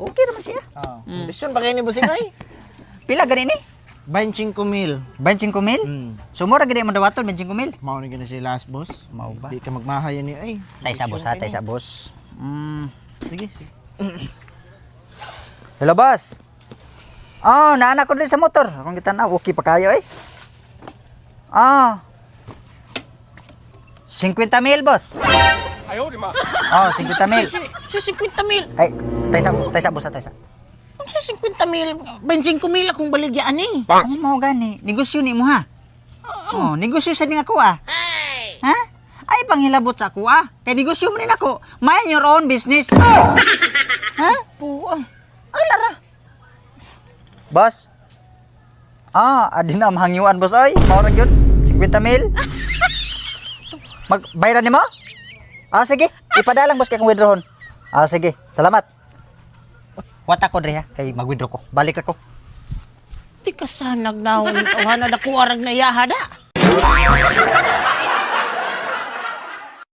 Okay naman siya. Bisyon ba kayo ni Busing ay? Pila gani ni? 25,000. 25,000? Sumura gani mo dawaton 25,000? Mao na gina si last boss. Mao ba? Di ka magmahayan ni ay. Tay sa boss ha, tay sa boss. Sige, sige. Hello boss. Oh, naanak ko din sa motor. Akong gitanaw, okay pa kayo eh. Ah. 50,000 boss. Ayaw, di ma. Oh, 50,000. Si 50,000. Ay, tay sa boss, tay sa. Ang si 50,000, 25,000 akong baligyan eh. Ano mo gani? Negosyo ni mo ha? Oh, negosyo sa ning ako ah. Ha? Ay panghilabot sa ako ah. Kay negosyo mo nin ako. Mind your own business. Ha? Puwa. Ay, lara. Boss. Adi na mahangyuan boss ay. Mao ra gyud. 50,000. Magbayaran nimo? Sige. Ipadalang boss kay kung withdrawon. Sige. Salamat. Wata ko dre ha. Kay mag-withdraw ko. Balik ra ko. Di ka sanag na. Wala na ko arag na yahada.